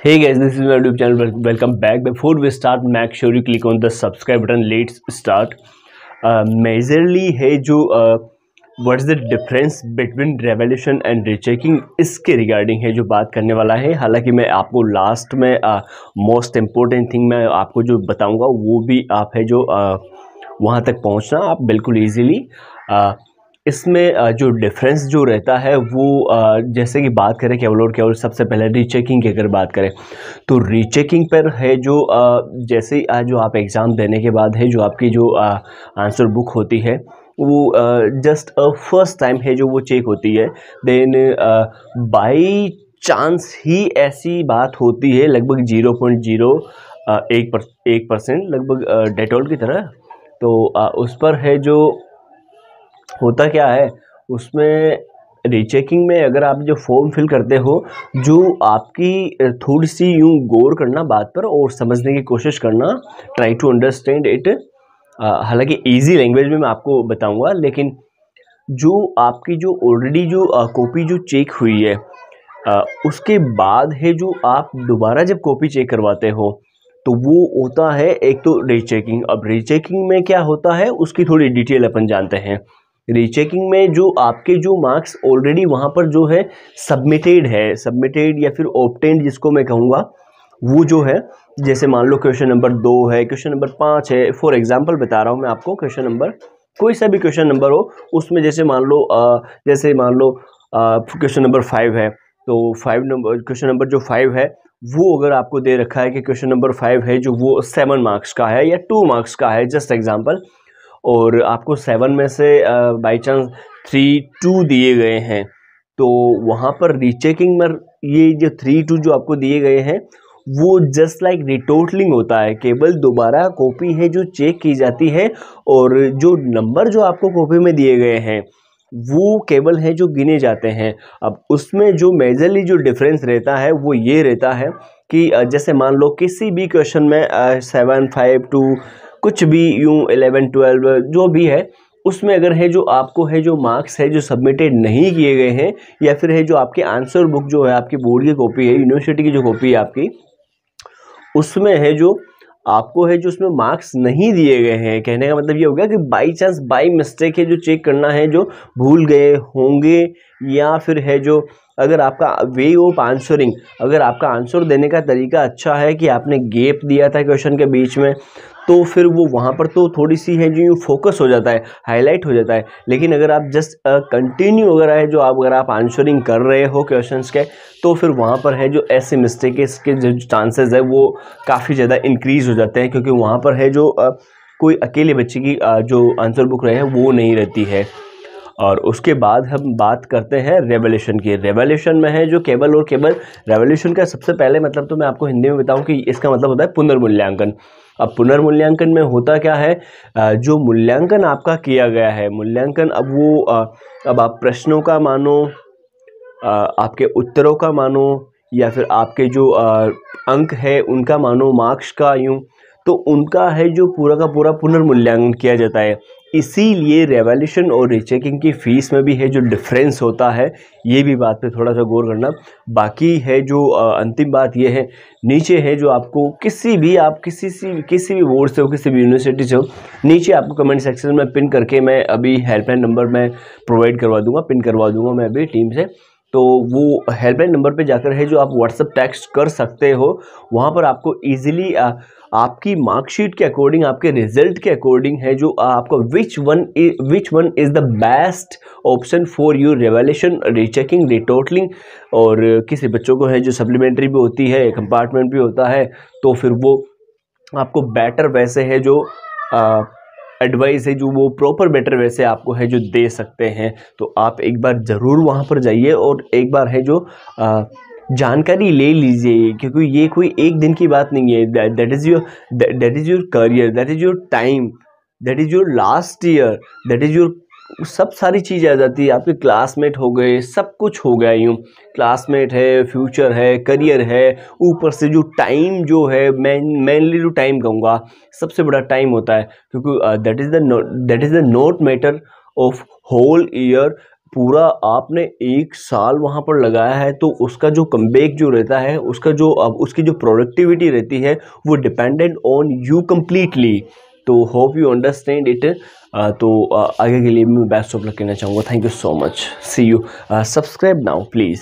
Hey guys, this is my YouTube channel. Welcome back. Before we start, make sure you click on the subscribe button. Let's start. Majorly है जो what is the difference between revolution and rechecking, इसके regarding है जो बात करने वाला है। हालांकि मैं आपको लास्ट में मोस्ट इम्पोर्टेंट थिंग मैं आपको जो बताऊंगा वो भी आप है जो वहाँ तक पहुँचना आप बिल्कुल ईजीली इसमें जो डिफरेंस जो रहता है वो जैसे कि बात करें केवल और केवल सबसे पहले रीचेकिंग की अगर बात करें तो रीचेकिंग पर है जो जैसे जो आप एग्ज़ाम देने के बाद है जो आपकी जो आंसर बुक होती है वो जस्ट फर्स्ट टाइम है जो वो चेक होती है। देन बाई चांस ही ऐसी बात होती है लगभग 0.01% लगभग डेटॉल की तरह। तो उस पर है जो होता क्या है उसमें रीचेकिंग में अगर आप जो फॉर्म फिल करते हो जो आपकी थोड़ी सी यूँ गौर करना बात पर और समझने की कोशिश करना, ट्राई टू अंडरस्टैंड इट। हालांकि इजी लैंग्वेज में मैं आपको बताऊंगा, लेकिन जो आपकी जो ऑलरेडी जो कॉपी जो चेक हुई है उसके बाद है जो आप दोबारा जब कॉपी चेक करवाते हो तो वो होता है एक तो रीचेकिंग। अब रीचेकिंग में क्या होता है उसकी थोड़ी डिटेल अपन जानते हैं। रीचेकिंग में जो आपके जो मार्क्स ऑलरेडी वहाँ पर जो है सबमिटेड या फिर ऑब्टेन्ड जिसको मैं कहूँगा वो जो है, जैसे मान लो क्वेश्चन नंबर 2 है, क्वेश्चन नंबर 5 है, फॉर एग्जांपल बता रहा हूँ मैं आपको। क्वेश्चन नंबर कोई सा भी क्वेश्चन नंबर हो उसमें जैसे मान लो क्वेश्चन नंबर 5 है तो क्वेश्चन नंबर जो 5 है वो अगर आपको दे रखा है कि क्वेश्चन नंबर 5 है जो वो 7 मार्क्स का है या 2 मार्क्स का है, जस्ट एग्जांपल, और आपको 7 में से बाई चांस 3-2 दिए गए हैं तो वहाँ पर रीचेकिंग में ये जो 3-2 जो आपको दिए गए हैं वो जस्ट लाइक रिटोटलिंग होता है। केवल दोबारा कॉपी है जो चेक की जाती है और जो नंबर जो आपको कॉपी में दिए गए हैं वो केवल है जो गिने जाते हैं। अब उसमें जो मेजरली जो डिफरेंस रहता है वो ये रहता है कि जैसे मान लो किसी भी क्वेश्चन में 7, 5, 2 कुछ भी यूँ 11, 12 जो भी है उसमें अगर है जो आपको है जो मार्क्स है जो सबमिटेड नहीं किए गए हैं या फिर है जो आपके आंसर बुक जो है आपकी बोर्ड की कॉपी है, यूनिवर्सिटी की जो कॉपी है आपकी, उसमें है जो आपको है जो उसमें मार्क्स नहीं दिए गए हैं। कहने का मतलब ये हो गया कि बाई चांस बाई मिस्टेक है जो चेक करना है जो भूल गए होंगे या फिर है जो अगर आपका वे ऑफ आंसरिंग, अगर आपका आंसर देने का तरीका अच्छा है कि आपने गैप दिया था क्वेश्चन के बीच में तो फिर वो वहाँ पर तो थोड़ी सी है जो फोकस हो जाता है, हाईलाइट हो जाता है। लेकिन अगर आप जस्ट कंटिन्यू अगर आप आंसरिंग कर रहे हो क्वेश्चंस के तो फिर वहाँ पर है जो ऐसे मिस्टेक के जो चांसेस है वो काफ़ी ज़्यादा इंक्रीज़ हो जाते हैं, क्योंकि वहाँ पर है जो कोई अकेले बच्चे की जो आंसर बुक रहे हैं वो नहीं रहती है। और उसके बाद हम बात करते हैं रेवोल्यूशन की। रेवोल्यूशन में है जो केवल और केवल रेवोल्यूशन का सबसे पहले मतलब तो मैं आपको हिंदी में बताऊं कि इसका मतलब होता है पुनर्मूल्यांकन। अब पुनर्मूल्यांकन में होता क्या है, जो मूल्यांकन आपका किया गया है, मूल्यांकन अब वो अब आप प्रश्नों का मानो, आपके उत्तरों का मानो या फिर आपके जो अंक है उनका मानो, मार्क्स का यूँ, तो उनका है जो पूरा का पूरा पुनर्मूल्यांकन किया जाता है। इसीलिए रेवोल्यूशन और रीचेकिंग की फ़ीस में भी है जो डिफरेंस होता है, ये भी बात पे थोड़ा सा गौर करना। बाकी है जो अंतिम बात ये है, नीचे है जो आपको किसी भी बोर्ड से हो, किसी भी यूनिवर्सिटी से हो, नीचे आपको कमेंट सेक्शन में पिन करके मैं अभी हेल्पलाइन नंबर मैं प्रोवाइड करवा दूँगा, पिन करवा दूँगा मैं अभी टीम से। तो वो हेल्पलाइन नंबर पे जाकर है जो आप व्हाट्सएप टेक्स्ट कर सकते हो। वहाँ पर आपको ईजिली आपकी मार्कशीट के अकॉर्डिंग, आपके रिजल्ट के अकॉर्डिंग है जो आपको which one is the best option for your revolution, rechecking, retotalling, और किसी बच्चों को है जो सप्लीमेंट्री भी होती है, कंपार्टमेंट भी होता है, तो फिर वो आपको बेटर वैसे है जो एडवाइस है जो वो प्रॉपर बेटर वैसे आपको है जो दे सकते हैं। तो आप एक बार ज़रूर वहाँ पर जाइए और एक बार है जो जानकारी ले लीजिए, क्योंकि ये कोई एक दिन की बात नहीं है। That is your career, that is your time, that is your last year, that is your सब सारी चीज़ आ जाती है। आपके क्लासमेट हो गए, सब कुछ हो गया यूँ, क्लासमेट है, फ्यूचर है, करियर है, ऊपर से जो टाइम जो है, मेनली जो टाइम कहूँगा सबसे बड़ा टाइम होता है, क्योंकि that is the note matter of whole year पूरा आपने 1 साल वहाँ पर लगाया है, तो उसका जो कमबैक जो रहता है, उसका जो उसकी जो प्रोडक्टिविटी रहती है वो डिपेंडेंट ऑन यू कम्प्लीटली। तो होप यू अंडरस्टैंड इट। तो आगे के लिए मैं बेस्ट ऑफ लक कहना चाहूँगा। Thank you so much, see you. Subscribe now please.